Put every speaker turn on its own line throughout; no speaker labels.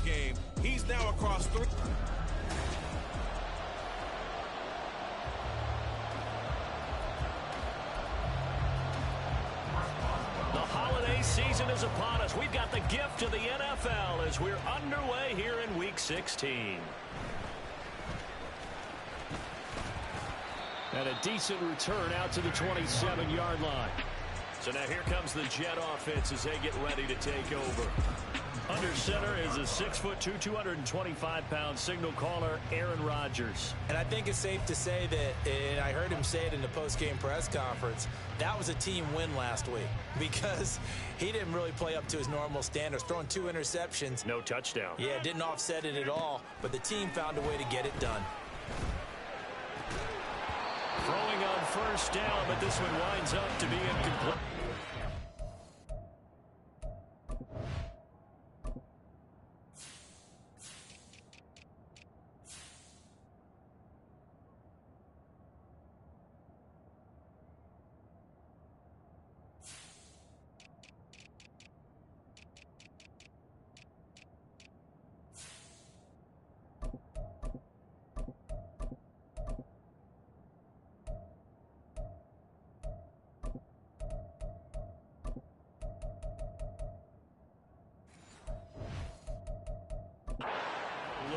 game. He's now across 3.
The holiday season is upon us. We've got the gift of the NFL as we're underway here in Week 16. And a decent return out to the 27-yard line. So now here comes the Jet offense as they get ready to take over. Under center is a 6'2", 225-pound signal caller, Aaron Rodgers.
And I think it's safe to say that, and I heard him say it in the post-game press conference, that was a team win last week because he didn't really play up to his normal standards, throwing 2 interceptions.
No touchdown.
Yeah, didn't offset it at all, but the team found a way to get it done.
Throwing on first down, but this one winds up to be incomplete.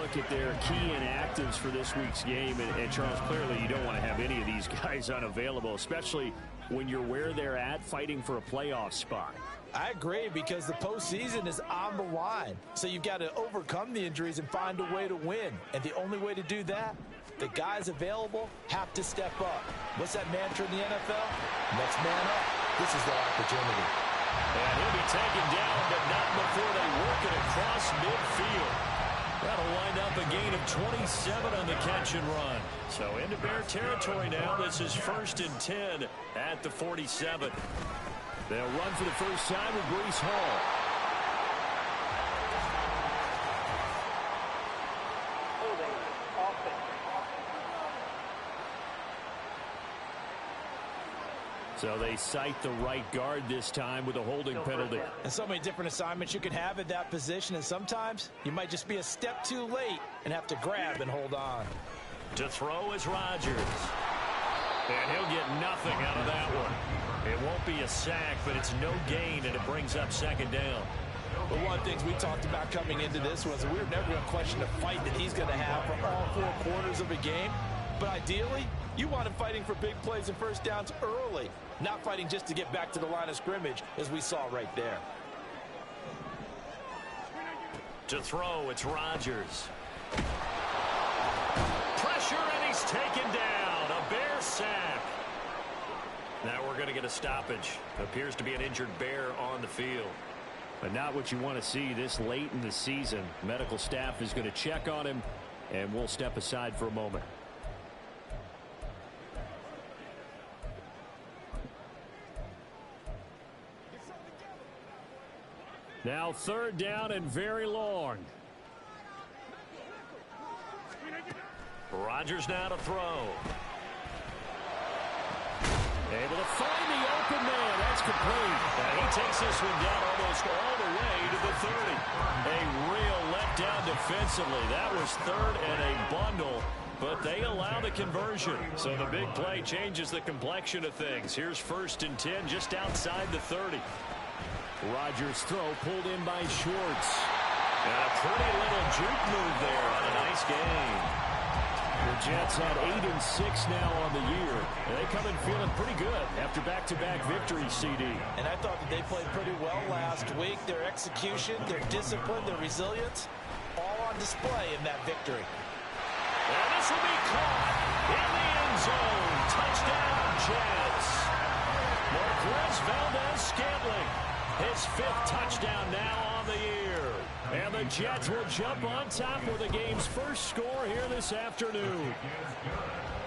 Look at their key inactives for this week's game, and Charles, clearly you don't want to have any of these guys unavailable, especially when you're where they're at fighting for a playoff spot.
I agree, because the postseason is on the line. So you've got to overcome the injuries and find a way to win. And the only way to do that, the guys available have to step up. What's that mantra in the NFL? Next man up. This is their opportunity.
And he'll be taken down, but not before they work it across midfield. That'll wind up a gain of 27 on the catch and run. So into Bear territory now. This is 1st and 10 at the 47. They'll run for the first time with Breece Hall. So they cite the right guard this time with a holding penalty.
And so many different assignments you could have at that position, and sometimes you might just be a step too late and have to grab and hold on.
To throw is Rodgers. And he'll get nothing out of that one. It won't be a sack, but it's no gain, and it brings up 2nd down.
But one of the things we talked about coming into this was we were never going to question the fight that he's going to have for all 4 quarters of a game. But ideally, you want him fighting for big plays and first downs early, not fighting just to get back to the line of scrimmage, as we saw right there.
To throw, it's Rodgers. Pressure, and he's taken down. A Bear sack. Now we're going to get a stoppage. Appears to be an injured Bear on the field. But not what you want to see this late in the season. Medical staff is going to check on him, and we'll step aside for a moment. Now 3rd down and very long. Rodgers now to throw. Able to find the open man. That's complete. And he takes this one down almost all the way to the 30. A real letdown defensively. That was 3rd and a bundle, but they allow the conversion. So the big play changes the complexion of things. Here's 1st and 10 just outside the 30. Rodgers' throw pulled in by Schwartz. And a pretty little juke move there on a nice game. The Jets had 8 and 6 now on the year. And they come in feeling pretty good after back-to-back victories, CD.
And I thought that they played pretty well last week. Their execution, their discipline, their resilience, all on display in that victory.
And this will be caught in the end zone. Touchdown, Jets. Marquez Valdez-Scantling. His 5th touchdown now on the year. And the Jets will jump on top with the game's first score here this afternoon.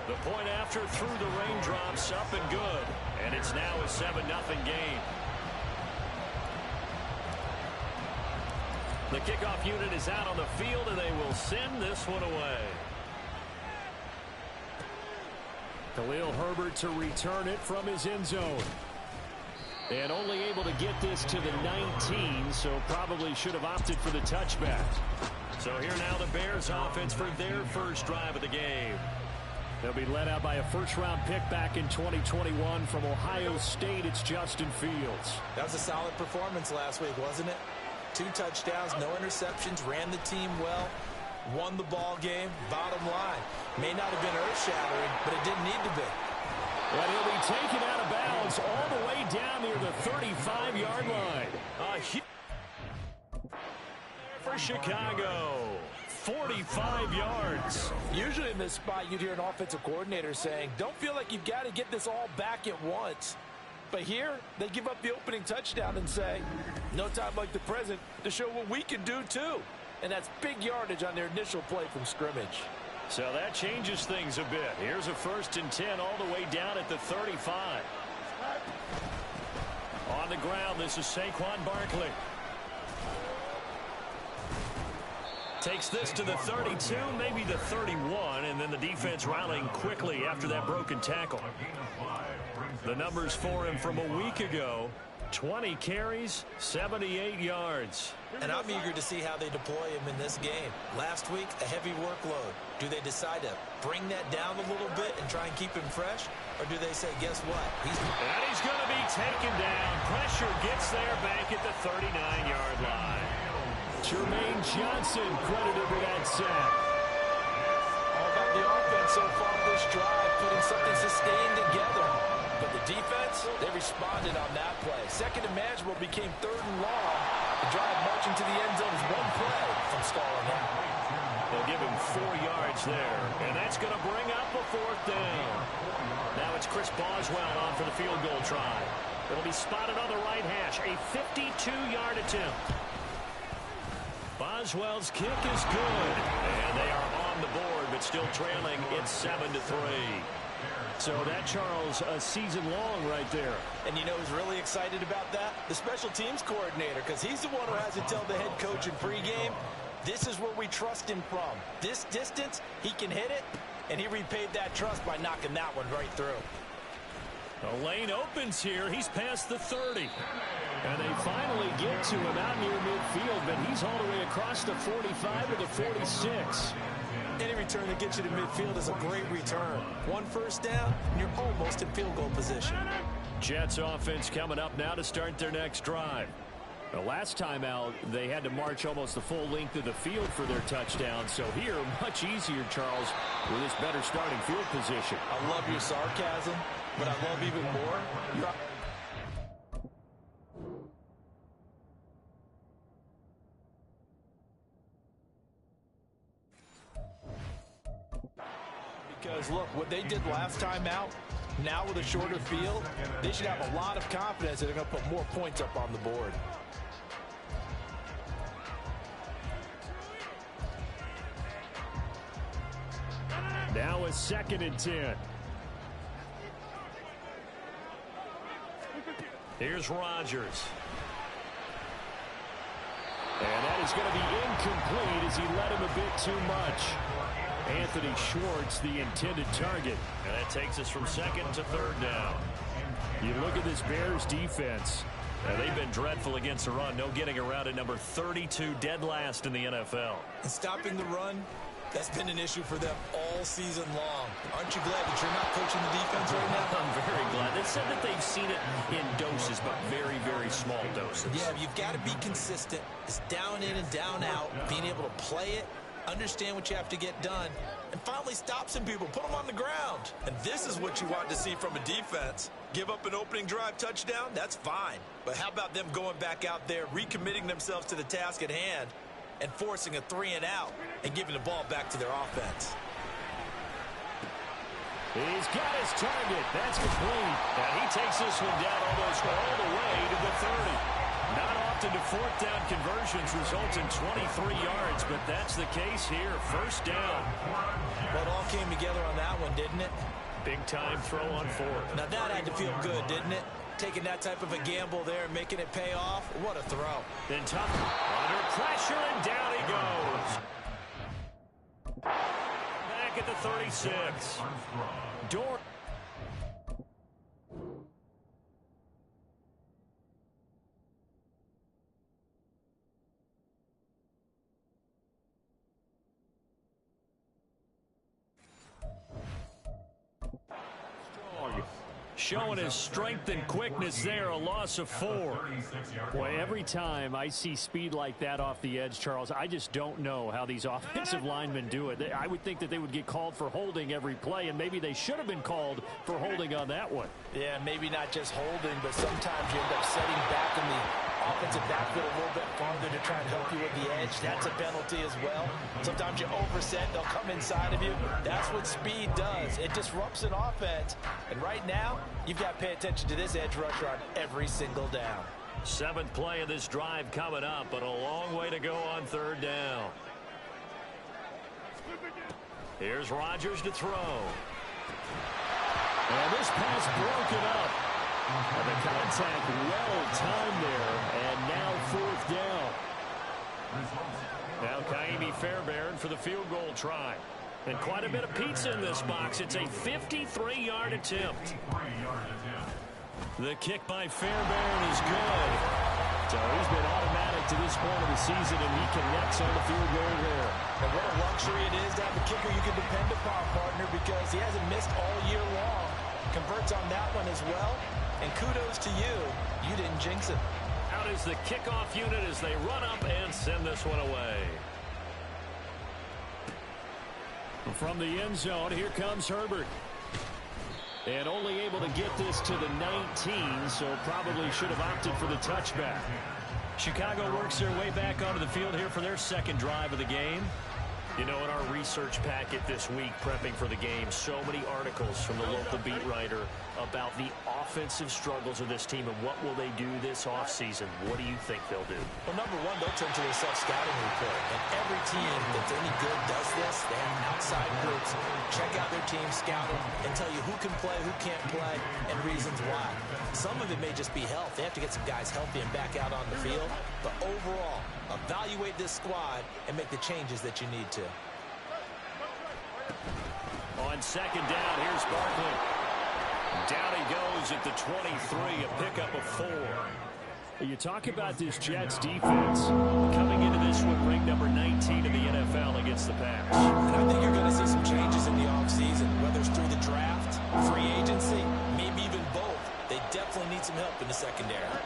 The point after through the raindrops, up and good. And it's now a 7-0 game. The kickoff unit is out on the field, and they will send this one away. Khalil Herbert to return it from his end zone. And only able to get this to the 19, so probably should have opted for the touchback. So here now the Bears offense for their first drive of the game.
They'll be led out by a first-round pick back in 2021 from Ohio State. It's Justin Fields.
That was a solid performance last week, wasn't it? 2 touchdowns, no interceptions, ran the team well, won the ball game. Bottom line, may not have been earth-shattering, but it didn't need to be.
And he'll be taken out of bounds all the way down near the 35-yard line.
For Chicago, 45 yards.
Usually in this spot, you'd hear an offensive coordinator saying, don't feel like you've got to get this all back at once. But here, they give up the opening touchdown and say, no time like the present to show what we can do too. And that's big yardage on their initial play from scrimmage.
So that changes things a bit. Here's a 1st and 10 all the way down at the 35. On the ground, this is Saquon Barkley. Takes this to the 32, maybe the 31, and then the defense rallying quickly after that broken tackle. The numbers for him from a week ago, 20 carries, 78 yards.
And I'm eager to see how they deploy him in this game. Last week, a heavy workload. Do they decide to bring that down a little bit and try and keep him fresh? Or do they say, guess what? He's
going to be taken down. Pressure gets there back at the 39-yard line.
Jermaine Johnson credited with that sack.
All about the offense so far this drive, putting something sustained together. But the defense, they responded on that play. Second and manageable became 3rd and long. The drive marching to the end zone is 1 play from stalling out.
They'll give him 4 yards there, and that's going to bring up a 4th down. Now it's Chris Boswell on for the field goal try. It'll be spotted on the right hash, a 52-yard attempt. Boswell's kick is good, and they are on the board, but still trailing. It's 7-3.
So that, Charles, a season long right there.
And you know who's really excited about that? The special teams coordinator, because he's the one who has to tell the head coach in pregame, this is where we trust him from. This distance, he can hit it, and he repaid that trust by knocking that one right through.
The lane opens here. He's past the 30.
And they finally get to him out near midfield, but he's all the way across the 45 to the 46.
Any return that gets you to midfield is a great return. 1 first down, and you're almost in field goal position.
Jets offense coming up now to start their next drive.
The last time out, they had to march almost the full length of the field for their touchdown. So here, much easier, Charles, with this better starting field position.
I love your sarcasm, but I love even more your... Because, look, what they did last time out, now with a shorter field, they should have a lot of confidence that they're going to put more points up on the board.
Now a 2nd and 10.
Here's Rodgers.
And that is going to be incomplete as he led him a bit too much. Anthony Schwartz, the intended target.
And that takes us from 2nd to 3rd down.
You look at this Bears defense.
They've been dreadful against the run. No getting around at number 32, dead last in the NFL.
And stopping the run, that's been an issue for them all season long. Aren't you glad that you're not coaching the defense right now?
I'm very glad. They said that they've seen it in doses, but very, very small doses.
Yeah, you've got to be consistent. It's down in and down out, being able to play it, understand what you have to get done, and finally stop some people, put them on the ground. And this is what you want to see from a defense. Give up an opening drive touchdown, that's fine. But how about them going back out there, recommitting themselves to the task at hand, and forcing a 3-and-out and giving the ball back to their offense?
He's got his target. That's complete.
And he takes this one down almost all the way to the 30. Not often do 4th down conversions result in 23 yards, but that's the case here. 1st down.
Well, it all came together on that one, didn't it?
Big-time throw on 4th.
Now that had to feel good, didn't it? Taking that type of a gamble there and making it pay off. What a throw.
Then tough under pressure, and down he goes. Back at the 36. Door. Showing his strength and quickness there, a loss of 4.
Boy, every time I see speed like that off the edge, Charles, I just don't know how these offensive linemen do it. I would think that they would get called for holding every play, and maybe they should have been called for holding on that one.
Yeah, maybe not just holding, but sometimes you end up setting back in the offensive backfield a little bit farther to try and help you with the edge. That's a penalty as well. Sometimes you overset, they'll come inside of you. That's what speed does. It disrupts an offense. And right now, you've got to pay attention to this edge rusher on every single down.
7th play of this drive coming up, but a long way to go on 3rd down. Here's Rodgers to throw.
And this pass broken up. And the contact well-timed there, and now 4th down.
Now Kaimi Fairbairn for the field goal try. And quite a bit of pizza in this box. It's a 53-yard attempt. The kick by Fairbairn is good.
So he's been automatic to this point of the season, and he connects on the field goal there.
And what a luxury it is to have a kicker you can depend upon, partner, because he hasn't missed all year long. Converts on that one as well. And kudos to you. You didn't jinx it.
Out is the kickoff unit as they run up and send this one away.
From the end zone, here comes Herbert. And only able to get this to the 19, so probably should have opted for the touchback.
Chicago works their way back onto the field here for their 2nd drive of the game. You know, in our research packet this week, prepping for the game, so many articles from the local beat writer about the offensive struggles of this team and what will they do this offseason. What do you think they'll do?
Well, number one, they'll turn to their self-scouting report. And every team that's any good does this. They have outside groups. Check out their team, scout them, and tell you who can play, who can't play, and reasons why. Some of it may just be health. They have to get some guys healthy and back out on the field. But overall, evaluate this squad and make the changes that you need to.
On 2nd down, here's Barkley. Down he goes at the 23, a pickup of 4.
You talk about this Jets defense coming into this one, ranked number 19 in the NFL against the pass.
And I think you're going to see some changes in the offseason, whether it's through the draft, free agency, maybe even both. They definitely need some help in the secondary.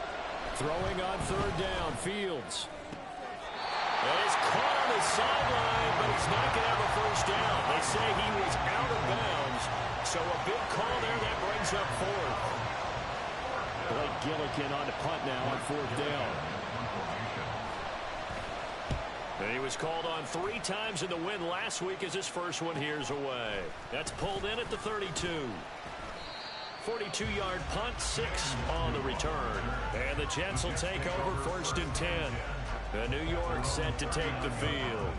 Throwing on 3rd down, Fields.
And he's caught on the sideline, but he's not going to have a 1st down. They say he was out of bounds, so a big call there that brings up 4th.
Blake Gillikin on the punt now on 4th down.
And he was called on 3 times in the win last week as his first one here's away. That's pulled in at the 32. 42-yard punt, 6 on the return. And the Jets will take over 1st and 10. And New York set to take the field.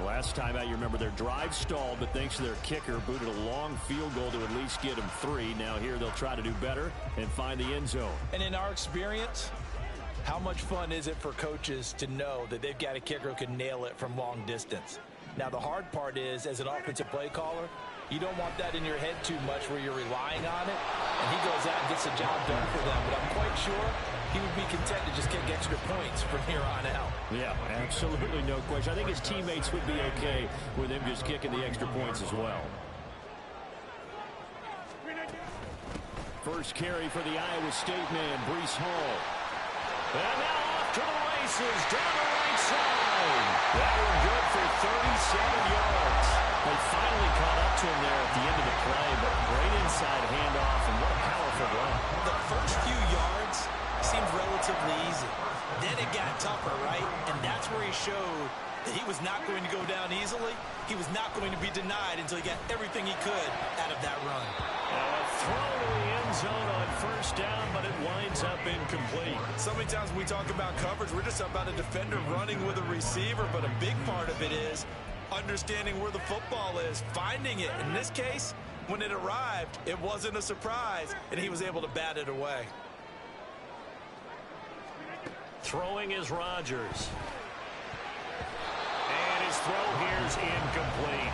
Last time out, you remember their drive stalled, but thanks to their kicker, booted a long field goal to at least get them 3. Now here they'll try to do better and find the end zone.
And in our experience, how much fun is it for coaches to know that they've got a kicker who can nail it from long distance? Now, the hard part is, as an offensive play caller, you don't want that in your head too much where you're relying on it. And he goes out and gets the job done for them. But I'm quite sure he would be content to just kick extra points from here on out.
Yeah, absolutely no question. I think his teammates would be okay with him just kicking the extra points as well. First carry for the Iowa State man, Breece Hall.
And now off to the races, down the right side. That one good for 37 yards. They finally caught up to him there at the end of the play, but great inside handoff, and what a powerful run.
The first few yards seemed relatively easy. Then it got tougher, right? And that's where he showed that he was not going to go down easily. He was not going to be denied until he got everything he could out of that run.
A throw to the end zone on 1st down, but it winds up incomplete.
So many times when we talk about coverage, we're just about a defender running with a receiver, but a big part of it is understanding where the football is, finding it. In this case, when it arrived, it wasn't a surprise, and he was able to bat it away.
Throwing is Rodgers. And his throw here's incomplete.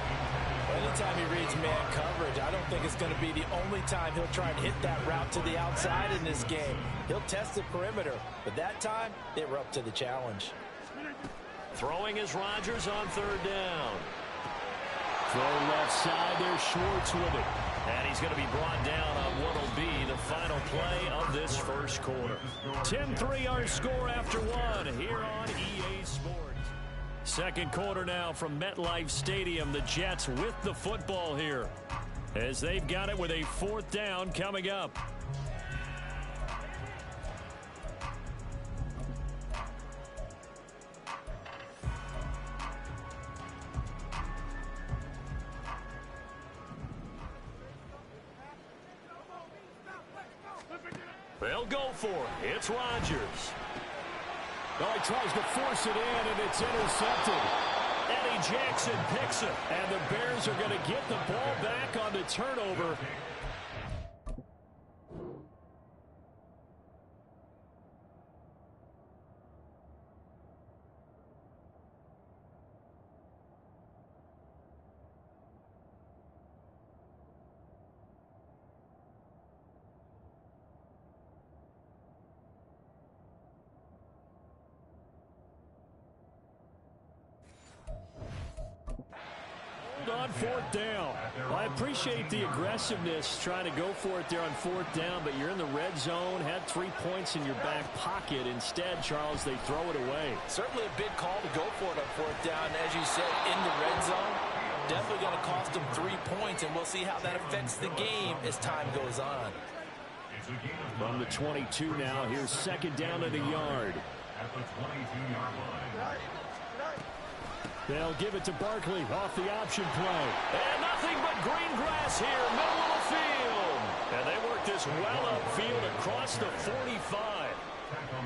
Anytime he reads man coverage, I don't think it's going to be the only time he'll try and hit that route to the outside in this game. He'll test the perimeter, but that time, they were up to the challenge.
Throwing is Rodgers on 3rd down.
Throw left side, there's Schwartz with it.
And he's going to be brought down on what will be the final play of this first quarter.
10-3 our score after one here on EA Sports. Second quarter now from MetLife Stadium. The Jets with the football here as they've got it with a fourth down coming up.
They'll go for it. It's Rodgers.
Oh, he tries to force it in, and it's intercepted.
Eddie Jackson picks it.
And the Bears are going to get the ball back on the turnover. On fourth down. Well, I appreciate the aggressiveness trying to go for it there on fourth down, but you're in the red zone, had 3 points in your back pocket. Instead, Charles, they throw it away.
Certainly a big call to go for it on fourth down. As you said, in the red zone, definitely going to cost them 3 points, and we'll see how that affects the game as time goes on.
From the 22 now, here's second down at a yard.
At the 22-yard line.
They'll give it to Barkley off the option play.
And nothing but green grass here, middle of the field. And they work this well upfield across the 45.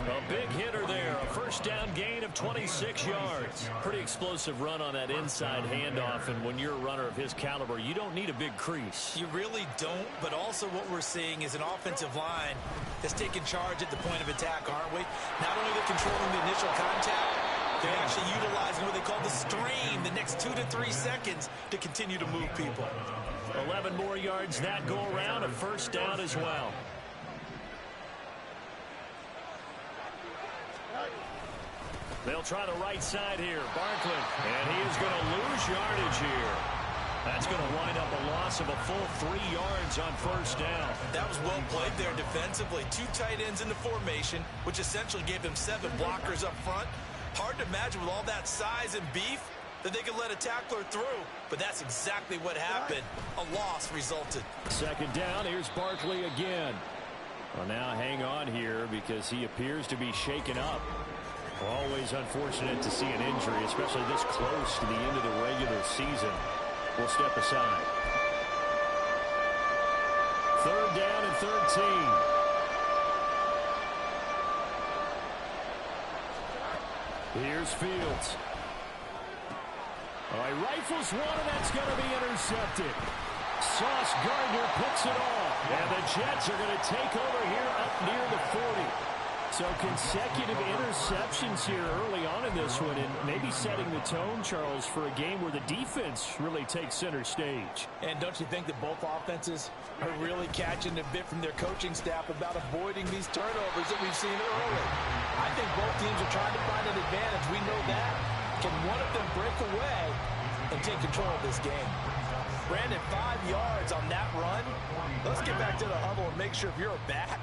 A big hitter there, a first down gain of 26 yards.
Pretty explosive run on that inside handoff, and when you're a runner of his caliber, you don't need a big crease.
You really don't, but also what we're seeing is an offensive line that's taking charge at the point of attack, aren't we? Not only they're controlling the initial contact, they're actually utilizing what they call the strain, the next 2 to 3 seconds to continue to move people.
11 more yards that go around, a first down as well. They'll try the right side here, Barkley. And he is going to lose yardage here. That's going to wind up a loss of a full 3 yards on first down.
That was well played there defensively. 2 tight ends in the formation, which essentially gave them 7 blockers up front. Hard to imagine with all that size and beef that they could let a tackler through, but that's exactly what happened. A loss resulted.
Second down, here's Barkley again. Well, now hang on here because he appears to be shaken up. Always unfortunate to see an injury, especially this close to the end of the regular season. We'll step aside. Third down and 13. Here's Fields. He rifles one, and that's going to be intercepted. Sauce Gardner picks it off. And the Jets are going to take over here up near the 40. So consecutive interceptions here early on in this one, and maybe setting the tone, Charles, for a game where the defense really takes center stage.
And don't you think that both offenses are really catching a bit from their coaching staff about avoiding these turnovers that we've seen early? I think both teams are trying to find an advantage. We know that. Can one of them break away and take control of this game? Brandon, 5 yards on that run. Let's get back to the huddle and make sure if you're a back,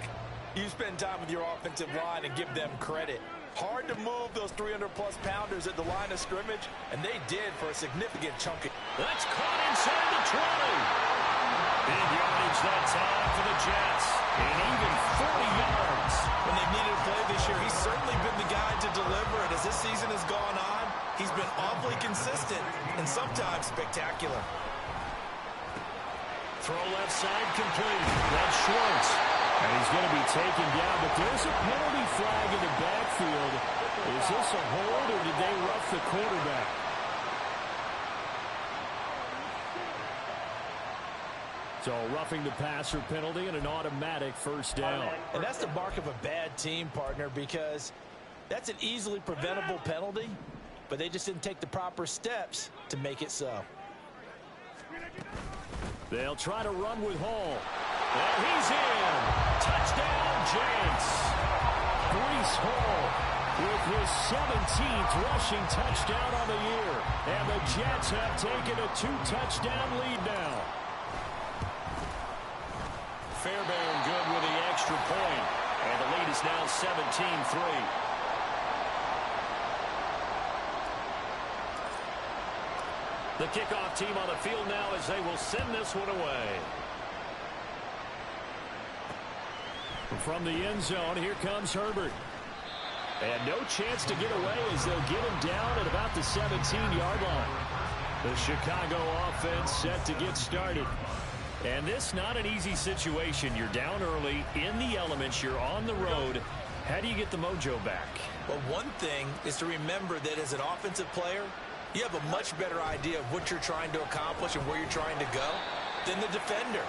you spend time with your offensive line and give them credit. Hard to move those 300-plus pounders at the line of scrimmage, and they did for a significant chunk.
That's caught inside the 20. Big yardage that time for the Jets. And even 40 yards.
When they've needed a play this year, he's certainly been the guy to deliver it. As this season has gone on, he's been awfully consistent and sometimes spectacular.
Throw left side complete.
That's Schwartz. And he's going to be taken down, but there's a penalty flag in the backfield. Is this a hold, or did they rough the quarterback? So roughing the passer penalty and an automatic first down.
And that's the mark of a bad team, partner, because that's an easily preventable penalty, but they just didn't take the proper steps to make it so.
They'll try to run with Hall.
And he's in. Touchdown, Jets.
Breece Hall with his 17th rushing touchdown on the year. And the Jets have taken a 2-touchdown lead now.
extra point. And the lead is now 17-3. The kickoff team on the field now as they will send this one away. From the end zone, here comes Herbert. And no chance to get away as they'll get him down at about the 17-yard line. The Chicago offense set to get started. And this not an easy situation. You're down early, in the elements, you're on the road. How do you get the mojo back?
Well, one thing is to remember that as an offensive player, you have a much better idea of what you're trying to accomplish and where you're trying to go than the defender.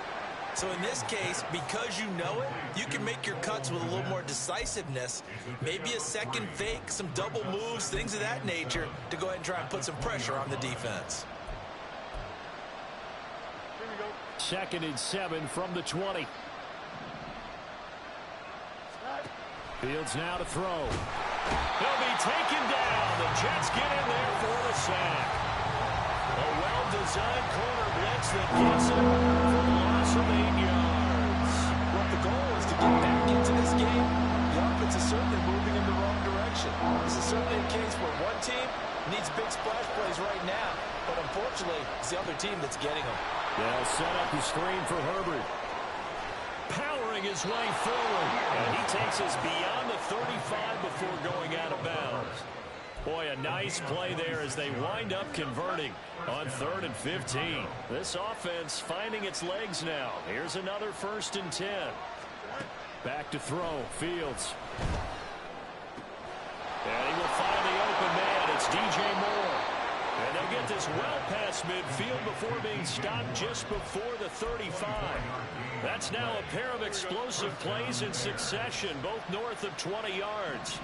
So in this case, because you know it, you can make your cuts with a little more decisiveness, maybe a second fake, some double moves, things of that nature, to go ahead and try and put some pressure on the defense.
2nd and 7 from the 20. Fields now to throw.
He'll be taken down. The Jets get in there for the sack. A well-designed corner blitz that gets him for a loss of 8 yards.
Well, the goal is to get back into this game. The offense is certainly moving in the wrong direction. This is certainly a case where one team needs big splash plays right now, but unfortunately, it's the other team that's getting them.
They'll set up the screen for Herbert.
Powering his way forward. And he takes us beyond the 35 before going out of bounds. Boy, a nice play there as they wind up converting on 3rd and 15. This offense finding its legs now. Here's another 1st and 10.
Back to throw. Fields.
And he will find the open man. It's DJ Moore. And they'll get this well past midfield before being stopped just before the 35. That's now a pair of explosive plays in succession, both north of 20 yards.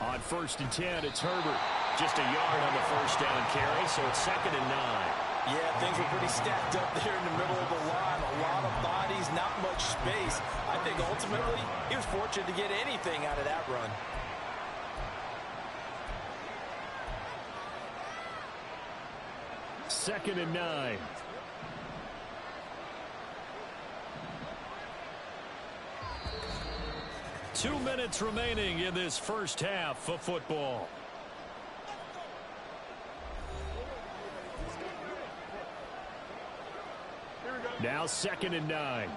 On 1st and 10, it's Herbert.
Just a yard on the 1st down carry, so it's 2nd and 9.
Yeah, things were pretty stacked up there in the middle of the line. A lot of bodies, not much space. I think ultimately he was fortunate to get anything out of that run.
2nd and 9.
Two minutes remaining in this first half of football.
Now 2nd and 9.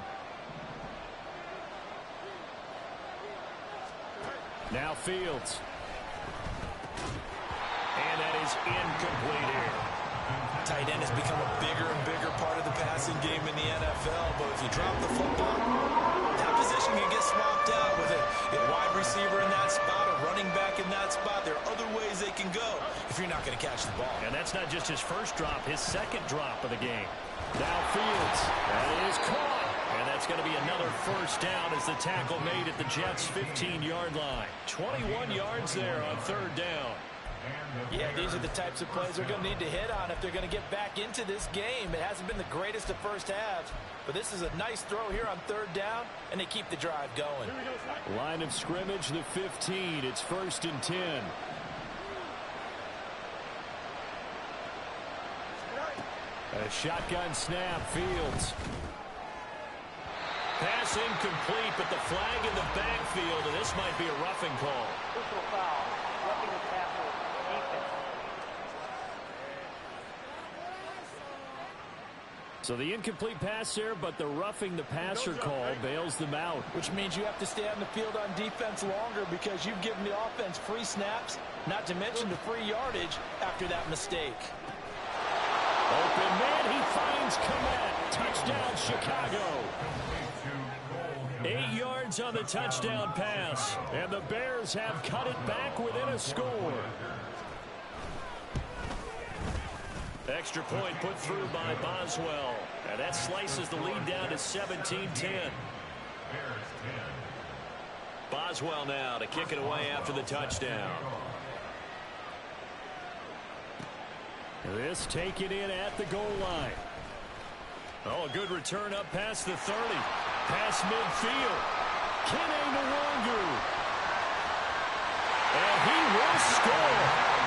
Now Fields.
And that is incomplete here.
Tight end has become a bigger and bigger part of the passing game in the NFL, but if you drop the football, that position can get swapped out with a wide receiver in that spot, a running back in that spot. There are other ways they can go if you're not going to catch the ball.
And that's not just his first drop, his second drop of the game.
Now Fields.
That is caught. And that's going to be another 1st down as the tackle made at the Jets' 15-yard line. 21 yards there on 3rd down.
Yeah, these are the types of plays they're going to need to hit on if they're going to get back into this game. It hasn't been the greatest of first halves, but this is a nice throw here on 3rd down, and they keep the drive going.
Line of scrimmage, the 15. It's 1st and 10. A shotgun snap. Fields.
Pass incomplete, but the flag in the backfield, and this might be a roughing call.
Personal foul. Roughing the tackle. Defense.
So the incomplete pass there, but the roughing the passer call bails them out.
Which means you have to stay on the field on defense longer because you've given the offense free snaps, not to mention the free yardage after that mistake.
Open man, he finds Komet. Touchdown, Chicago.
8 yards on the touchdown pass,
And the Bears have cut it back within a score.
extra point put through by Boswell. And that slices the lead down to 17-10. Boswell now to kick it away after the touchdown.
This taken in at the goal line.
Oh, a good return up past the 30. Past midfield. Kene Nwangu. And he will score.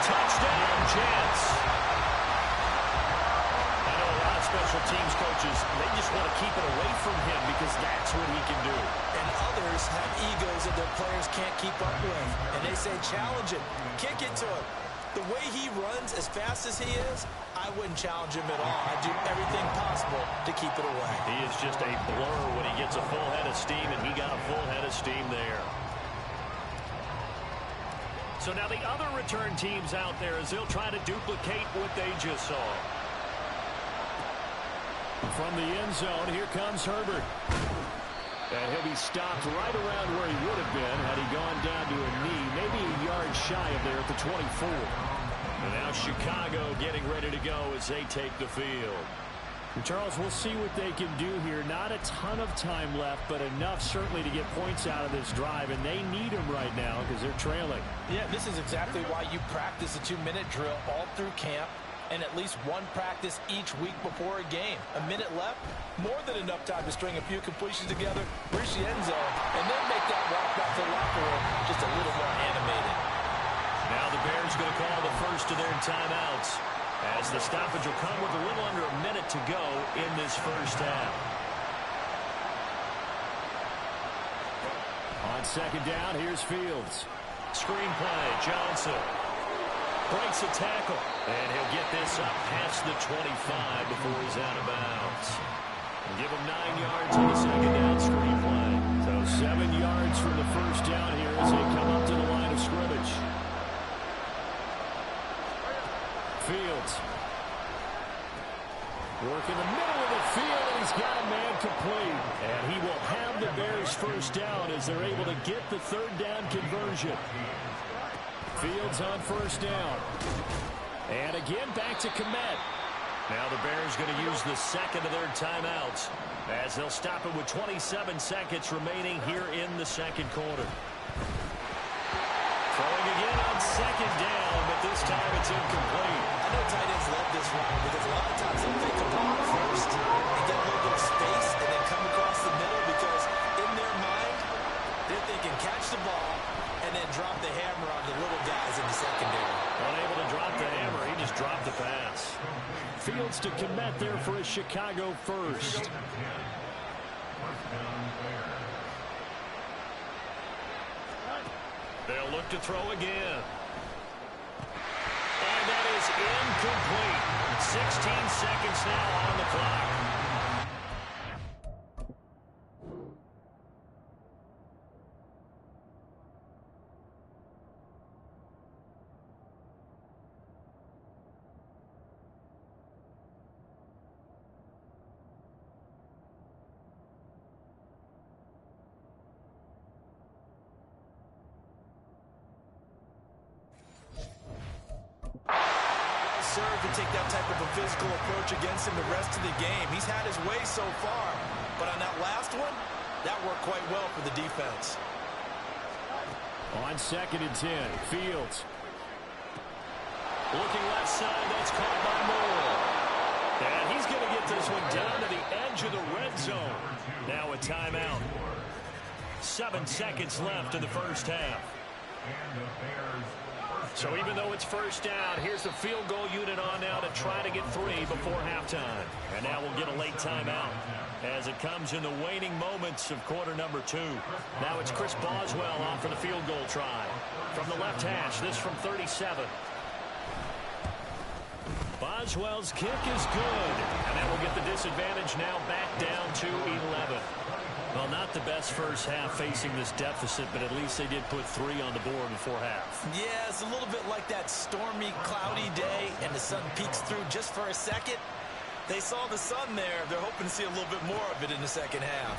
Touchdown, Jets. I know a lot's special teams coaches, they just want to keep it away from him because that's what he can do.
And others have egos that their players can't keep up with. And they say, challenge him, kick it to him. The way he runs as fast as he is, I wouldn't challenge him at all. I'd do everything possible to keep it away.
He is just a blur when he gets a full head of steam, and he got a full head of steam there. So now the other return teams out there as they'll try to duplicate what they just saw.
From the end zone, here comes Herbert. And he'll be stopped right around where he would have been had he gone down to a knee, maybe a yard shy of there at the 24.
And now Chicago getting ready to go as they take the field.
And Charles, we'll see what they can do here. Not a ton of time left, but enough certainly to get points out of this drive, and they need them right now because they're trailing.
Yeah, this is exactly why you practice a 2-minute drill all through camp and at least one practice each week before a game. A minute left, more than enough time to string a few completions together, reach the end zone, and then make that walk back to the locker room just a little more animated.
Now the Bears going to call the first of their timeouts as the stoppage will come with a little under a minute to go in this first half.
On second down, here's Fields.
Screen play, Johnson breaks a tackle, and he'll get this up past the 25 before he's out of bounds. And give him 9 yards on the second down screen play.
So 7 yards from the first down here as they come up to the line of scrimmage. Fields. Work in the middle of the field, and he's got a man complete. And he will have the Bears first down as they're able to get the third down conversion. Fields on first down. And again, back to Komet.
Now the Bears going to use the second of their timeouts as they'll stop it with 27 seconds remaining here in the second quarter. Throwing again on second down, but this time it's incomplete.
I know tight ends love this run because a lot of times they'll take the ball first and get a little bit of space and then come across the middle because in their mind, they're thinking catch the ball and then drop the hammer on the little guys in the secondary.
Unable to drop the hammer, he just dropped the pass.
Fields to Komet there for a Chicago first.
They'll look to throw again. And that is incomplete. 16 seconds now on the clock.
Serve to take that type of a physical approach against him the rest of the game. He's had his way so far, but on that last one, that worked quite well for the defense.
On second and 10, Fields.
Looking left side, that's caught by Moore. And he's going to get this one down to the edge of the red zone. Now a timeout. 7 seconds left in the first half. So even though it's first down, here's the field goal unit on now to try to get 3 before halftime. And now we'll get a late timeout as it comes in the waning moments of quarter number 2. Now it's Chris Boswell on for the field goal try. From the left hash, this from 37. Boswell's kick is good. And that will get the disadvantage now back down to 11. Well, not the best first half facing this deficit, but at least they did put 3 on the board before half.
Yeah, it's a little bit like that stormy, cloudy day, and the sun peeks through just for a second. They saw the sun there. They're hoping to see a little bit more of it in the second half.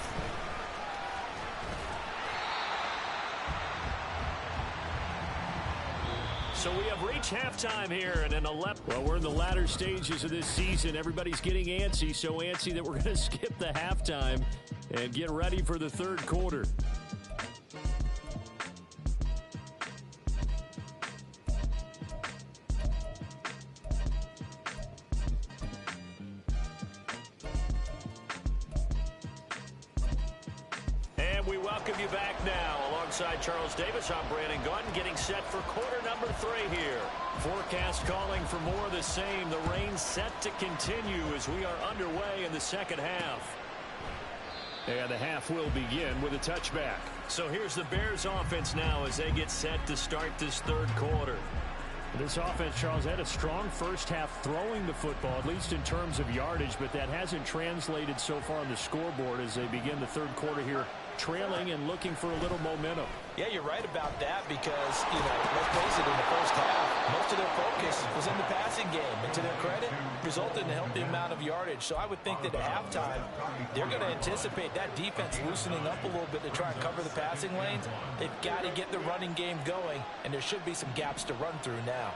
So we have reached halftime here, and in 11.
Well, we're in the latter stages of this season. Everybody's getting antsy, so antsy that we're going to skip the halftime and get ready for the third quarter.
And we welcome you back now. Alongside Charles Davis, I'm Brandon Gaudin, getting set for quarter number 3 here. Forecast calling for more of the same. The rain set to continue as we are underway in the second half.
And the half will begin with a touchback.
So here's the Bears offense now as they get set to start this third quarter.
This offense, Charles, had a strong first half throwing the football, at least in terms of yardage, but that hasn't translated so far on the scoreboard as they begin the third quarter here, trailing and looking for a little momentum.
Yeah, you're right about that because, let's face it, in the first half, most of their focus was in the passing game. And to their credit, resulted in a healthy amount of yardage. So I would think that at halftime, they're going to anticipate that defense loosening up a little bit to try and cover the passing lanes. They've got to get the running game going, and there should be some gaps to run through now.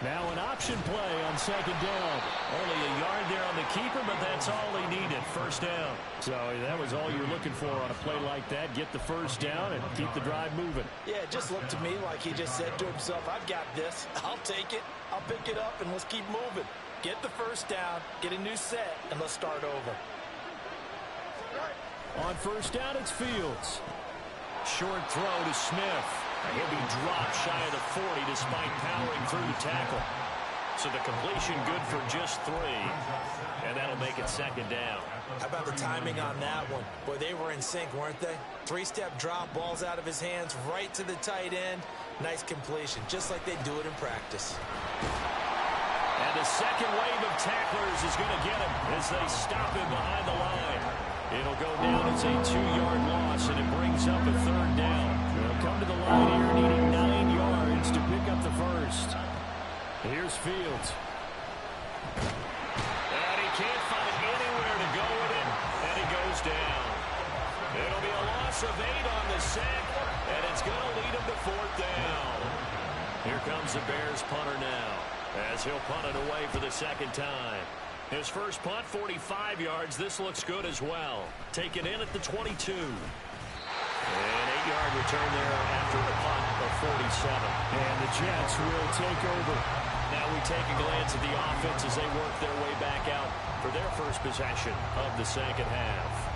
Now an option play on second down.
Only a yard there on the keeper, but that's all he needed. First down.
So that was all you're looking for on a play like that. Get the first down and keep the drive moving.
Yeah, it just looked to me like he just said to himself, I've got this. I'll take it. I'll pick it up, and let's keep moving. Get the first down, get a new set, and let's start over.
On first down, it's Fields.
Short throw to Smith. He'll be dropped shy of the 40 despite powering through the tackle. So the completion good for just 3. And that'll make it second down.
How about the timing on that one? Boy, they were in sync, weren't they? 3-step drop, balls out of his hands, right to the tight end. Nice completion, just like they do it in practice.
And the second wave of tacklers is going to get him as they stop him behind the line. It'll go down as a 2-yard loss, and it brings up a third down.
They'll come to the line here needing 9 yards to pick up the first. Here's Fields.
And he can't find anywhere to go with it, and he goes down. It'll be a loss of 8 on the sack, and it's going to lead him to fourth down. Here comes the Bears punter now, as he'll punt it away for the second time. His first punt, 45 yards. This looks good as well. Taken in at the 22. An 8-yard return there after the punt of 47.
And the Jets will take over.
Now we take a glance at the offense as they work their way back out for their first possession of the second half.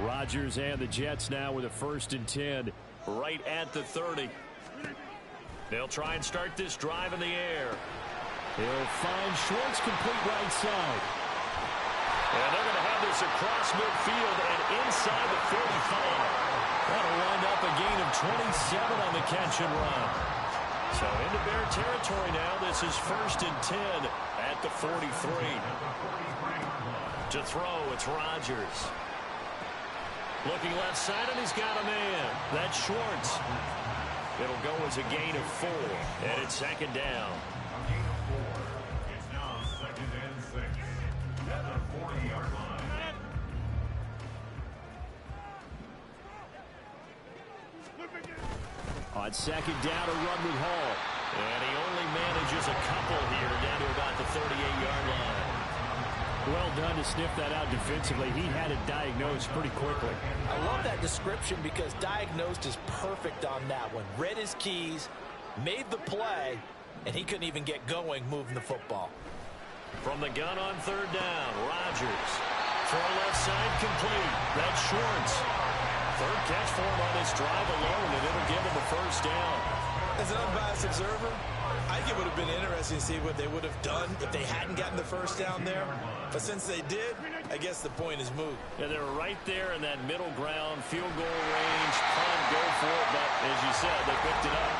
Rodgers and the Jets now with a 1st and 10.
Right at the 30. They'll try and start this drive in the air.
He'll find Schwartz complete right side.
And they're going to have this across midfield and inside the 45. That'll wind up a gain of 27 on the catch and run. So into Bear territory now. This is 1st and 10 at the 43. To throw, it's Rodgers. Looking left side, and he's got a man. That's Schwartz. It'll go as a gain of 4, and it's second down.
It's now 2nd and 6 at the 40-yard line.
On second down, a run with Hall.
And he only manages a couple here down to about the 38-yard line.
Well done to sniff that out defensively. He had it diagnosed pretty quickly.
I love that description because diagnosed is perfect on that one. Read his keys, made the play, and he couldn't even get going moving the football.
From the gun on third down, Rodgers. Throw left side complete. That's Schwartz. Third catch for him on this drive alone, and it'll give him a first down.
As an unbiased observer, I think it would have been interesting to see what they would have done if they hadn't gotten the first down there. But since they did, I guess the point is moot.
Yeah, they were right there in that middle ground, field goal range, punt, go for it. But as you said, they picked it up.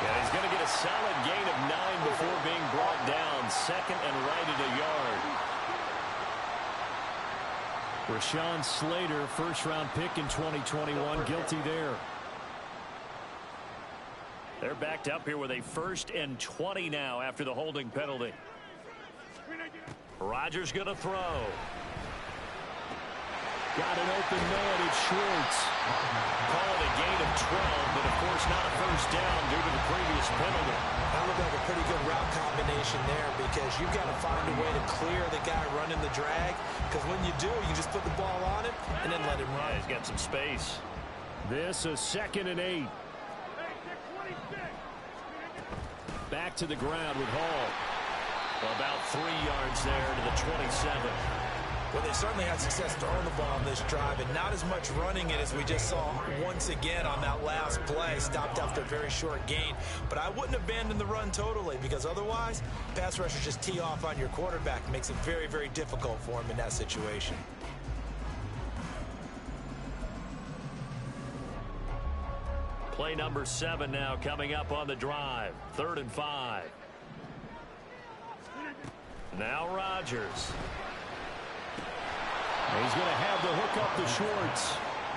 Yeah, he's going to get a solid gain of 9 before being brought down. Second and right at a yard.
Rashawn Slater, first-round pick in 2021, guilty there.
They're backed up here with a 1st and 20 now after the holding penalty. Rodgers going to throw.
Got an open man, it's Schwartz.
Call it a gain of 12, but of course not a first down due to the previous penalty.
That looked like a pretty good route combination there because you've got to find a way to clear the guy running the drag. Because when you do, you just put the ball on him and then let him run.
Yeah, he's got some space.
This a 2nd and 8. Back to the ground with Hall.
About 3 yards there to the 27.
Well, they certainly had success throwing the ball on this drive, and not as much running it as we just saw once again on that last play. Stopped after a very short gain. But I wouldn't abandon the run totally, because otherwise, pass rushers just tee off on your quarterback. It makes it very, very difficult for him in that situation.
Play number 7 now coming up on the drive. 3rd and 5. Now Rodgers.
He's going to have the hook up the shorts.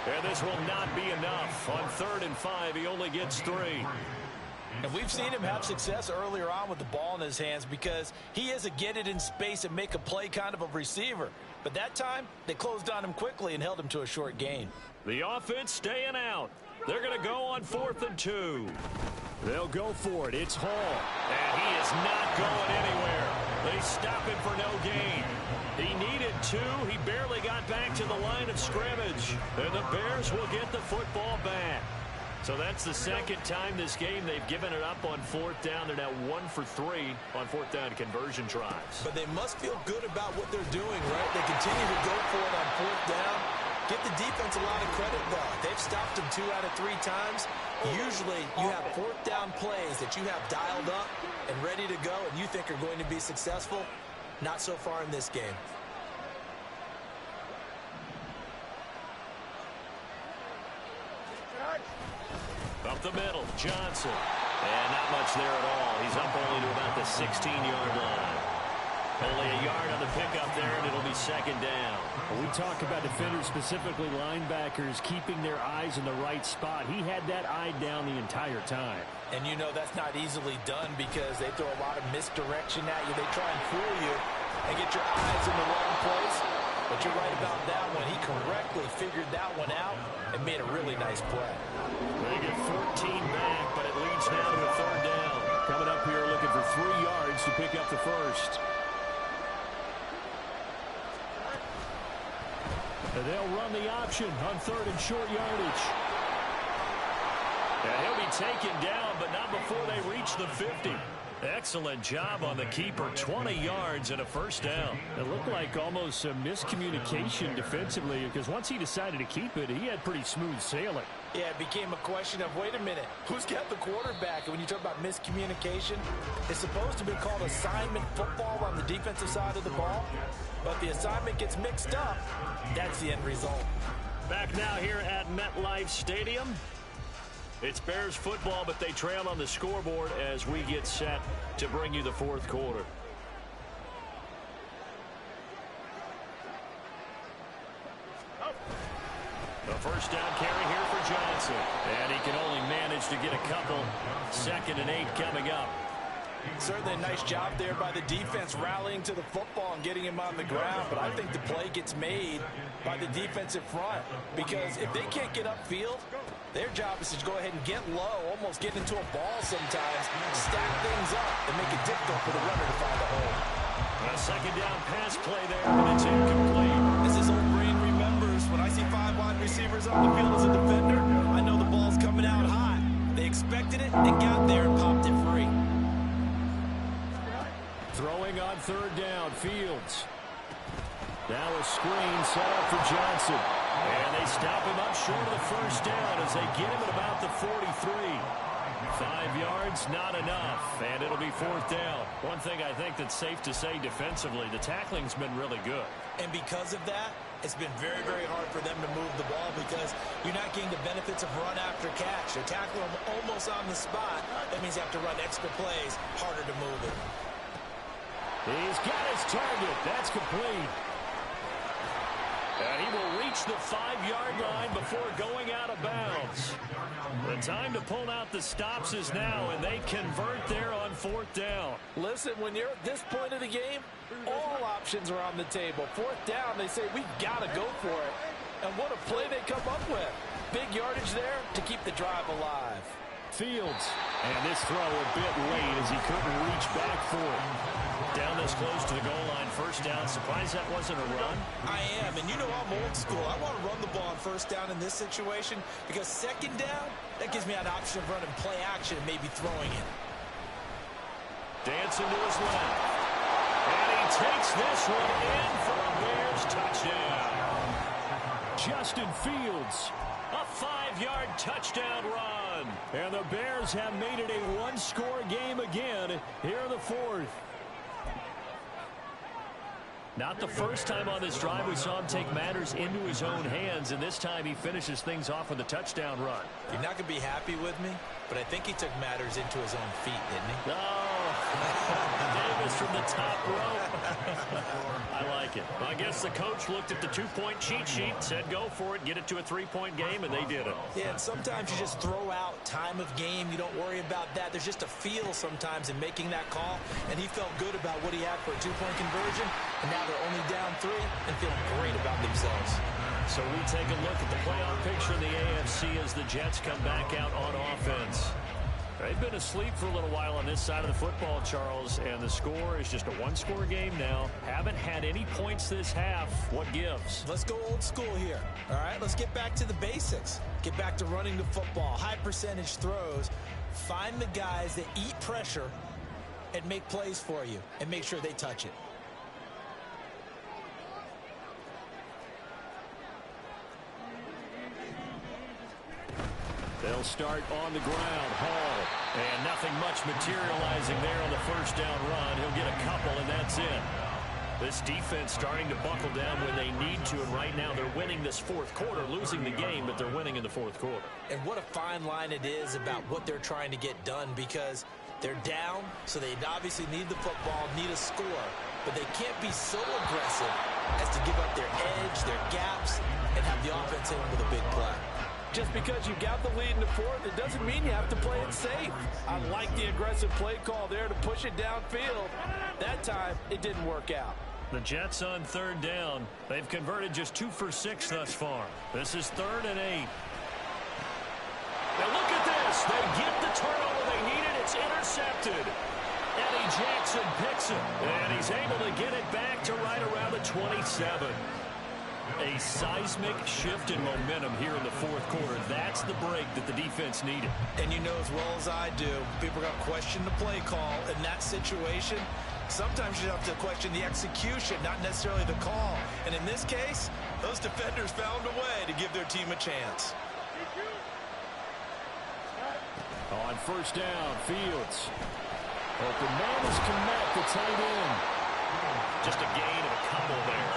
And this will not be enough. On 3rd and 5, he only gets 3.
And we've seen him have success earlier on with the ball in his hands because he is a get it in space and make a play kind of a receiver. But that time, they closed on him quickly and held him to a short gain.
The offense staying out. They're going to go on 4th and 2.
They'll go for it. It's Hall.
And he is not going anywhere. They stop him for no gain. He needed 2. He barely got back to the line of scrimmage. And the Bears will get the football back. So that's the second time this game they've given it up on 4th down. They're now 1 for 3 on 4th down conversion tries.
But they must feel good about what they're doing, right? They continue to go for it on 4th down. Give the defense a lot of credit, though. They've stopped them 2 out of 3 times. Usually, you have 4th down plays that you have dialed up and ready to go and you think are going to be successful. Not so far in this game.
Up the middle, Johnson. And not much there at all. He's up only to about the 16-yard line. Only a yard on the pickup there, and it'll be 2nd down.
When we talk about defenders, specifically linebackers, keeping their eyes in the right spot. He had that eye down the entire time.
And you know that's not easily done because they throw a lot of misdirection at you. They try and fool you and get your eyes in the wrong place. But you're right about that one. He correctly figured that one out and made a really nice play.
They get 14 back, but it leads now to a 3rd down.
Coming up here looking for 3 yards to pick up the first. And they'll run the option on 3rd and short yardage.
And he'll be taken down, but not before they reach the 50. Excellent job on the keeper. 20 yards and a 1st down.
It looked like almost a miscommunication defensively because once he decided to keep it, he had pretty smooth sailing.
Yeah, it became a question of, wait a minute, who's got the quarterback? And when you talk about miscommunication, it's supposed to be called assignment football on the defensive side of the ball. But if the assignment gets mixed up, that's the end result.
Back now here at MetLife Stadium. It's Bears football, but they trail on the scoreboard as we get set to bring you the 4th quarter. The 1st down carry here for Johnson. And he can only manage to get a couple. 2nd and 8 coming up.
Certainly a nice job there by the defense rallying to the football and getting him on the ground. But I think the play gets made by the defensive front. Because if they can't get upfield, their job is to go ahead and get low, almost get into a ball sometimes, stack things up, and make it difficult for the runner to find a hole.
A 2nd down pass play there, but it's incomplete.
As his old brain remembers, when I see 5 wide receivers on the field as a defender, I know the ball's coming out hot. They expected it, they got there and popped it free.
Throwing on 3rd down, Fields. Now a screen set up for Johnson.
And they stop him up short of the 1st down as they get him at about the 43. 5 yards, not enough, and it'll be 4th down. One thing I think that's safe to say defensively, the tackling's been really good.
And because of that, it's been very, very hard for them to move the ball because you're not getting the benefits of run after catch. They're tackling them almost on the spot. That means you have to run extra plays, harder to move it.
He's got his target. That's complete.
And he will reach the 5-yard line before going out of bounds. The time to pull out the stops is now, and they convert there on 4th down.
Listen, when you're at this point of the game, all options are on the table. 4th down, they say, we've got to go for it. And what a play they come up with. Big yardage there to keep the drive alive.
Fields. And this throw a bit late as he couldn't reach back for it.
Down this close to the goal line, 1st down. Surprised that wasn't a run.
I am, and you know I'm old school. I want to run the ball on 1st down in this situation because 2nd down, that gives me an option of running play action and maybe throwing it.
Dancing to his left. takes this one in for a Bears touchdown.
Justin Fields.
A 5-yard touchdown run.
And the Bears have made it a one-score game again here in the fourth. Not the first time on this drive we saw him take matters into his own hands, and this time he finishes things off with a touchdown run.
You're not going to be happy with me, but I think he took matters into his own feet, didn't he?
Oh, Davis from the top rope. I like it. Well, I guess the coach looked at the two-point cheat sheet, said go for it, get it to a three-point game, and they did it.
Yeah, and sometimes you just throw out time of game. You don't worry about that. There's just a feel sometimes in making that call, and he felt good about what he had for a two-point conversion, and now they're only down 3 and feeling great about themselves.
So we take a look at the playoff picture in the AFC as the Jets come back out on offense. They've been asleep for a little while on this side of the football, Charles, and the score is just a one-score game now. Haven't had any points this half. What gives?
Let's go old school here. All right, let's get back to the basics. Get back to running the football, high percentage throws. Find the guys that eat pressure and make plays for you and make sure they touch it.
They'll start on the ground. Hall. And nothing much materializing there on the first down run. He'll get a couple, and that's it. This defense starting to buckle down when they need to, and right now they're winning this fourth quarter, losing the game, but they're winning in the fourth quarter.
And what a fine line it is about what they're trying to get done, because they're down, so they obviously need the football, need a score, but they can't be so aggressive as to give up their edge, their gaps, and have the offense in with a big play.
Just because you got the lead in the fourth, it doesn't mean you have to play it safe. I like the aggressive play call there to push it downfield. That time, it didn't work out.
The Jets on third down. They've converted just 2 for 6 thus far. This is 3rd and 8. Now look at this. They get the turnover they needed. It's intercepted. Eddie Jackson picks it. And he's able to get it back to right around the 27. A seismic shift in momentum here in the fourth quarter. That's the break that the defense needed.
And you know as well as I do, people are going to question the play call in that situation. Sometimes you have to question the execution, not necessarily the call. And in this case, those defenders found a way to give their team a chance.
On first down, Fields. Open man is Kmet, the tight end.
Just a gain of a couple there.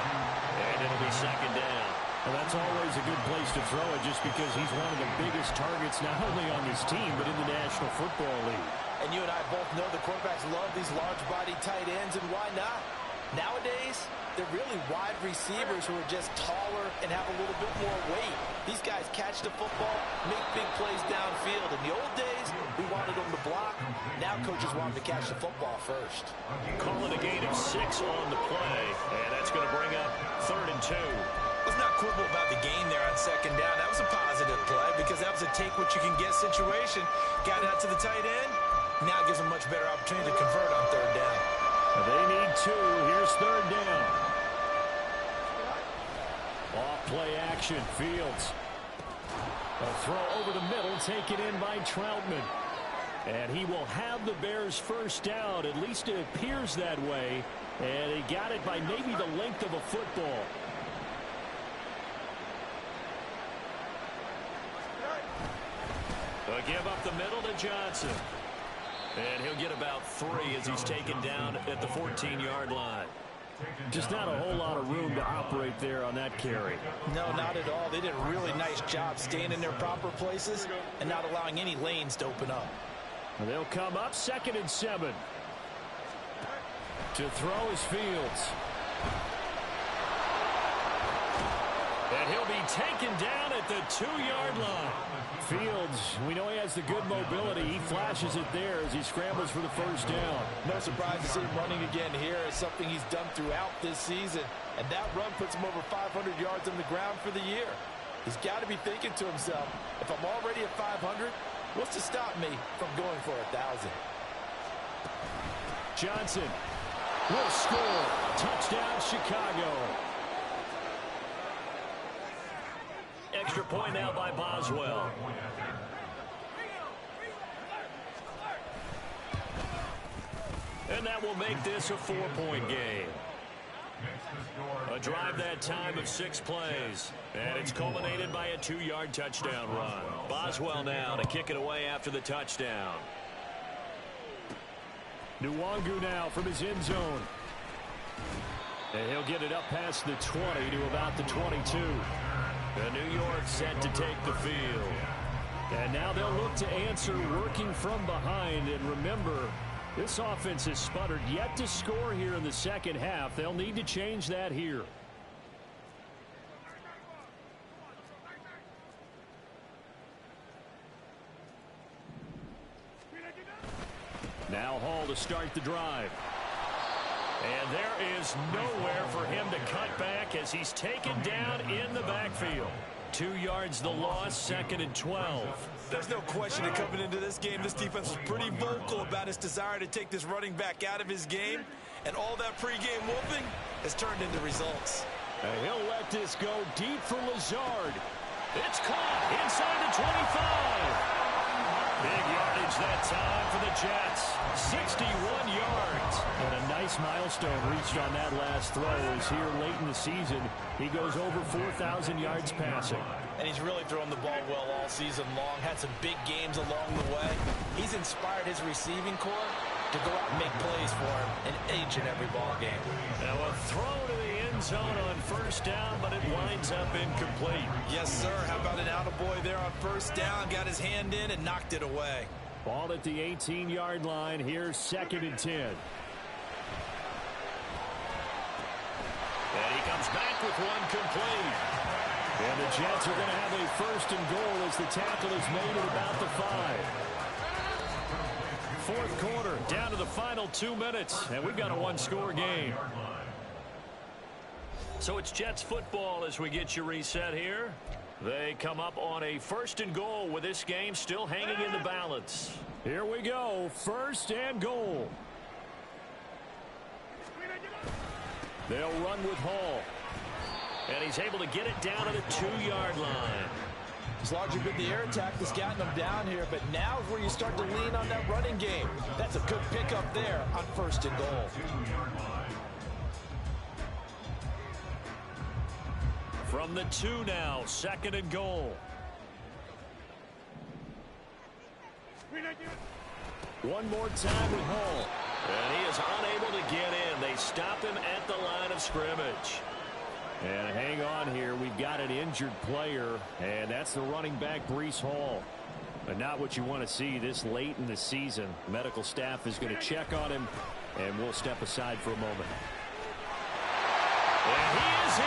And it'll be second down.
Well, that's always a good place to throw it, just because he's one of the biggest targets not only on his team but in the National Football League.
And you and I both know the quarterbacks love these large-body tight ends, and why not? Nowadays, they're really wide receivers who are just taller and have a little bit more weight. These guys catch the football, make big plays downfield. In the old days, we wanted them to block. Now coaches want them to catch the football first.
Call it a gain of 6 on the play, and that's going to bring up 3rd and 2.
Let's not quibble about the gain there on second down. That was a positive play because that was a take-what-you-can-get situation. Got it out to the tight end. Now it gives them a much better opportunity to convert on third down.
They need 2. Here's third down. Off play action. Fields. A throw over the middle, taken in by Troutman. And he will have the Bears first down. At least it appears that way. And he got it by maybe the length of a football.
They'll give up the middle to Johnson. And he'll get about 3 as he's taken down at the 14-yard line.
Just not a whole lot of room to operate there on that carry.
No, not at all. They did a really nice job staying in their proper places and not allowing any lanes to open up.
They'll come up 2nd and 7. To throw is Fields.
And he'll be taken down at the 2-yard line.
Fields, we know he has the good mobility. He flashes it there as he scrambles for the first down.
No surprise to see him running again here. It's something he's done throughout this season. And that run puts him over 500 yards on the ground for the year. He's got to be thinking to himself, if I'm already at 500, what's to stop me from going for 1,000?
Johnson will score. Touchdown, Chicago.
Extra point now by Boswell. And And that will make this a 4-point game. A drive that time of 6 plays. And it's culminated by a 2-yard touchdown run. Boswell now to kick it away after the touchdown.
Nwangu now from his end zone. And he'll get it up past the 20 to about the 22.
The New York set to take the field.
And now they'll look to answer working from behind. And remember, this offense has sputtered yet to score here in the second half. They'll need to change that here. Now Hall to start the drive.
And there is nowhere for him to cut back as he's taken down in the backfield. 2 yards the loss, 2nd and 12.
There's no question that coming into this game, this defense was pretty vocal about its desire to take this running back out of his game. And all that pregame whooping has turned into results.
And he'll let this go deep for Lazard.
It's caught inside the 25. Big yardage that time for the Jets. 61 yards.
And a nice milestone reached on that last throw as here late in the season, he goes over 4,000 yards passing.
And he's really thrown the ball well all season long. Had some big games along the way. He's inspired his receiving corps to go out and make plays for him in each and every ball game.
Now a throw to the end zone on 1st down, but it winds up incomplete.
Yes, sir. How about an attaboy there on 1st down? Got his hand in and knocked it away.
Ball at the 18-yard line. Here's 2nd and 10.
And he comes back with one complete.
And the Jets are going to have a 1st and goal as the tackle is made at about the 5.
4th quarter, down to the final 2 minutes, and we've got a 1-score game. So it's Jets football as we get you reset here. They come up on a 1st and goal with this game still hanging in the balance.
Here we go, 1st and goal. They'll run with Hall.
And he's able to get it down to the 2-yard line.
It's largely been the air attack that's gotten them down here, but now is where you start to lean on that running game. That's a good pickup there on 1st and goal.
From the 2 now, 2nd and goal.
One more time with Hall.
And he is unable to get in. They stop him at the line of scrimmage.
And hang on here. We've got an injured player, and that's the running back, Breece Hall. But not what you want to see this late in the season. Medical staff is going to check on him, and we'll step aside for a moment.
And he is in.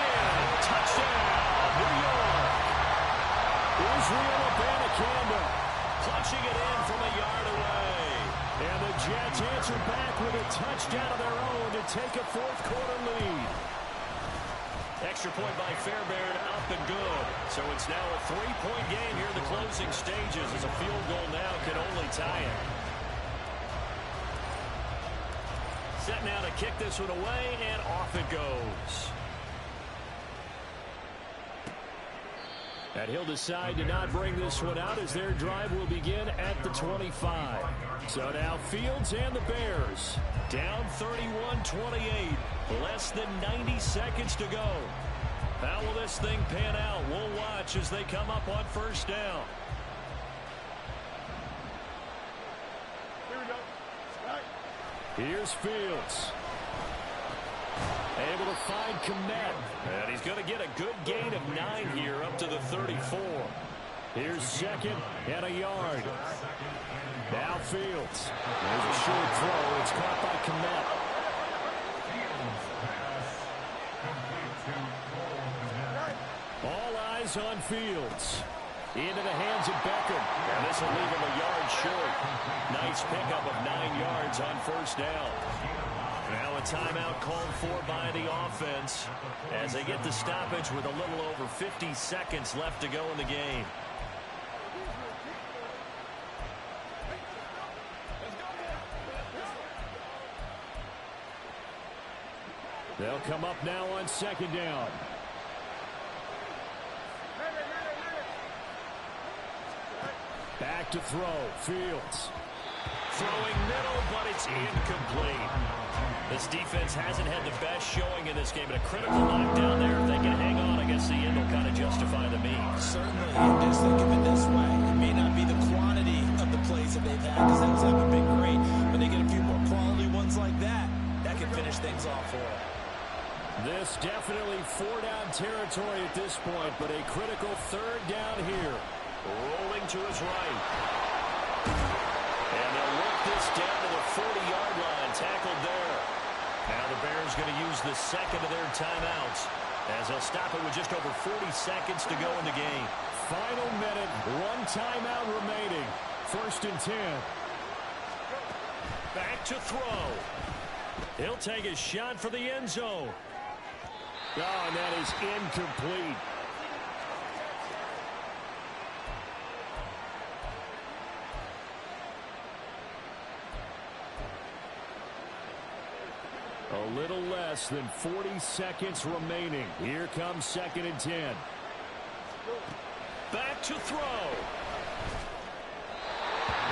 Touchdown, New York.
Israel Abanikanda
Punching it in from a yard away.
And the Jets answer back with a touchdown of their own to take a 4th quarter lead.
Extra point by Fairbairn, up and good. So it's now a 3-point game here in the closing stages as a field goal now can only tie it. Set now to kick this one away, and off it goes.
And he'll decide to not bring this one out as their drive will begin at the 25. So now Fields and the Bears
down 31-28. Less than 90 seconds to go. How will this thing pan out? We'll watch as they come up on 1st down.
Here's Fields. Able to find Kmet.
And he's going to get a good gain of 9 here up to the 34.
Here's 2nd and a yard. Now Fields. There's a short throw. It's caught by Kmet. All eyes on Fields. Into the hands of Beckham.
And this will leave him a yard short. Nice pickup of 9 yards on 1st down. Now a timeout called for by the offense as they get the stoppage with a little over 50 seconds left to go in the game.
They'll come up now on 2nd down. Back to throw. Fields.
Throwing middle, but it's incomplete. This defense hasn't had the best showing in this game, but a critical knockdown there. If they can hang on, I guess the end will kind of justify the means.
Certainly, and just think of it this way. It may not be the quantity of the plays that they've had, because those haven't been great. When they get a few more quality ones like that, that can finish things off for them.
This definitely four-down territory at this point, but a critical third down here.
Rolling to his right. And they'll work this down to the 40-yard line. Tackled there. Now the Bears going to use the second of their timeouts as they'll stop it with just over 40 seconds to go in the game.
Final minute, one timeout remaining. 1st and 10.
Back to throw. He'll take a shot for the end zone.
Oh, and that is incomplete. A little less than 40 seconds remaining. Here comes 2nd and 10.
Back to throw.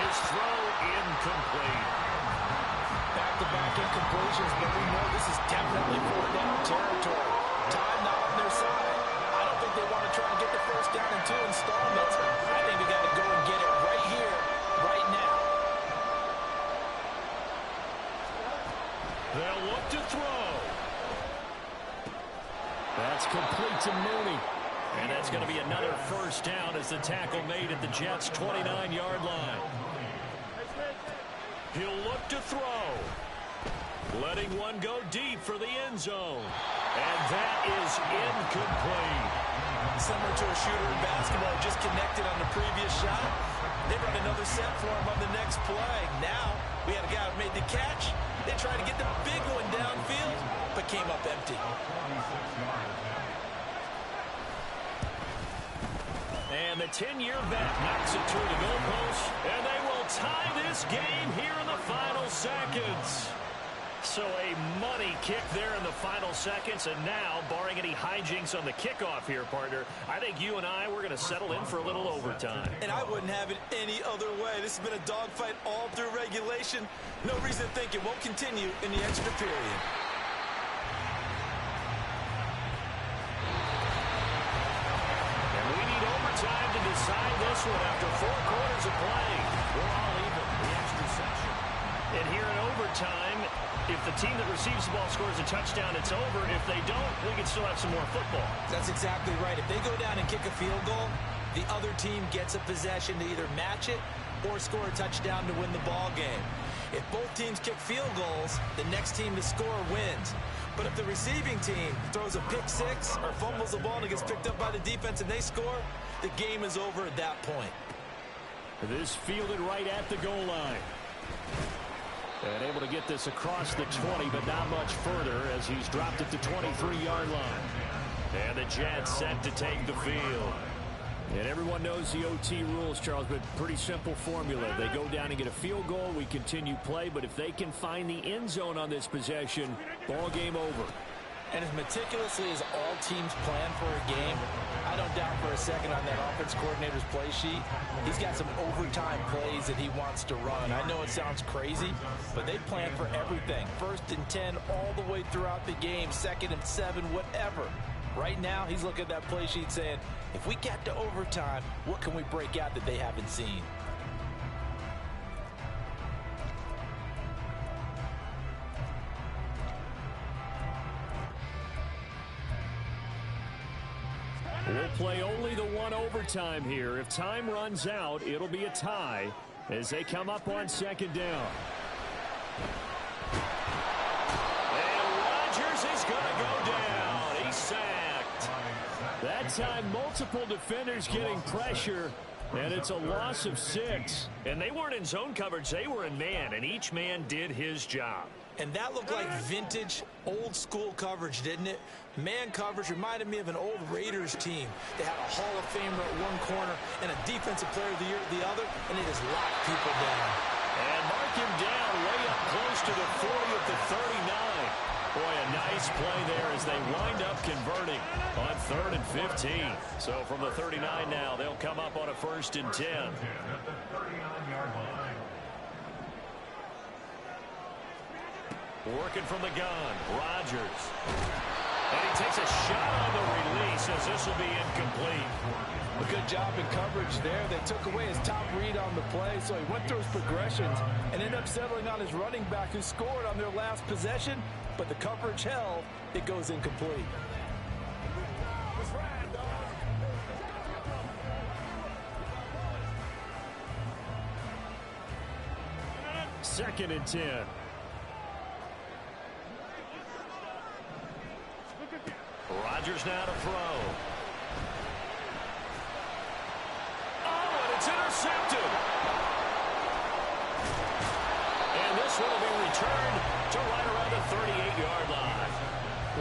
His throw incomplete.
Back-to-back incompletions, but we know this is definitely four-down territory. Time not on their side. I don't think they want to try and get the first down in 2 installments. I think they got to go and get it right here, right now.
They'll look to throw.
That's complete to Mooney.
And that's going to be another first down as the tackle made at the Jets' 29-yard line. He'll look to throw. Letting one go deep for the end zone. And that is incomplete.
Similar to a shooter in basketball, just connected on the previous shot. They run another set for him on the next play. Now, we had a guy who made the catch. They tried to get the big one downfield, but came up empty.
And the 10-year vet knocks it toward the goalpost. And they will tie this game here in the final seconds. So a money kick there in the final seconds. And now, barring any hijinks on the kickoff here, partner, I think you and I, we're going to settle in for a little overtime.
And I wouldn't have it any other way. This has been a dogfight all through regulation. No reason to think it won't continue in the extra period.
And we need overtime to decide this one after 4 quarters of play. We're all even the extra section. And here in overtime, if the team that receives the ball scores a touchdown, it's over. If they don't, we can still have some more football.
That's exactly right. If they go down and kick a field goal, the other team gets a possession to either match it or score a touchdown to win the ball game. If both teams kick field goals, the next team to score wins. But if the receiving team throws a pick six or fumbles the ball and it gets picked up by the defense and they score, the game is over at that point.
This fielded right at the goal line. And able to get this across the 20, but not much further as he's dropped it to 23-yard line.
And the Jets set to take the field.
And everyone knows the OT rules, Charles, but pretty simple formula. They go down and get a field goal, we continue play, but if they can find the end zone on this possession, ball game over.
And as meticulously as all teams plan for a game, I don't doubt for a second on that offense coordinator's play sheet, he's got some overtime plays that he wants to run. I know it sounds crazy, but they plan for everything. 1st and 10 all the way throughout the game, 2nd and 7, whatever. Right now, he's looking at that play sheet saying, if we get to overtime, what can we break out that they haven't seen?
We'll play only the one overtime here. If time runs out, it'll be a tie as they come up on 2nd down.
And Rodgers is going to go down. He's sacked.
That time, multiple defenders getting pressure, and it's a loss of 6.
And they weren't in zone coverage. They were in man, and each man did his job.
And that looked like vintage, old-school coverage, didn't it? Man coverage reminded me of an old Raiders team. They had a Hall of Famer at one corner and a Defensive Player of the Year at the other, and they just locked people down.
And mark him down way up close to the 40 at the 39. Boy, a nice play there as they wind up converting on 3rd and 15. So from the 39 now, they'll come up on a 1st and 10. Working from the gun, Rodgers. And he takes a shot on the release as this will be incomplete.
A good job in coverage there. They took away his top read on the play, so he went through his progressions and ended up settling on his running back who scored on their last possession, but the coverage held. It goes incomplete.
Second and 10.
Rodgers now to throw. Oh, and it's intercepted. And this one will be returned to right around the 38-yard line.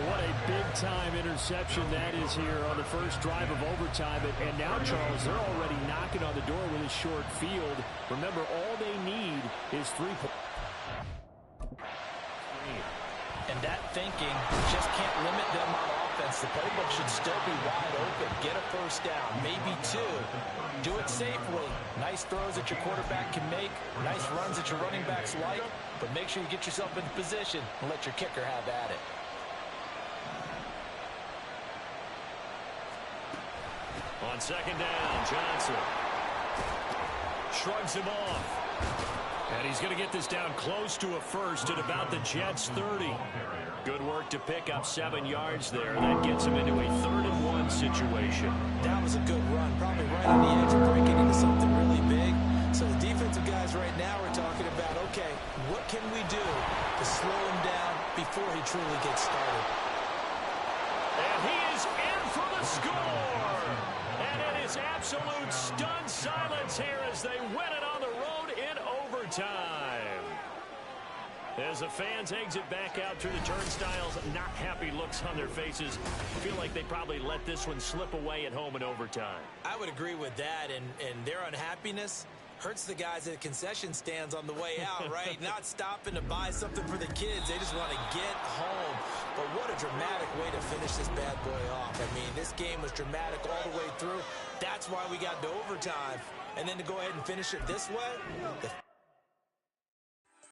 What a big-time interception that is here on the first drive of overtime. And now, Charles, they're already knocking on the door with a short field. Remember, all they need is 3 points.
And that thinking just can't limit them on offense. The playbook should still be wide open. Get a first down, maybe 2. Do it safely. Nice throws that your quarterback can make. Nice runs that your running backs like. But make sure you get yourself into position and let your kicker have at it.
On second down, Johnson shrugs him off. And he's going to get this down close to a first at about the Jets' 30. Good work to pick up 7 yards there. That gets him into a 3rd-and-1 situation.
That was a good run, probably right on the edge of breaking into something really big. So the defensive guys right now are talking about, okay, what can we do to slow him down before he truly gets started?
And he is in for the score. And it is absolute stunned silence here as they win it on the road in overtime. As the fans exit back out through the turnstiles, not happy looks on their faces. Feel like they probably let this one slip away at home in overtime.
I would agree with that, and their unhappiness hurts the guys at concession stands on the way out, right? Not stopping to buy something for the kids. They just want to get home. But what a dramatic way to finish this bad boy off. I mean, this game was dramatic all the way through. That's why we got to overtime. And then to go ahead and finish it this way,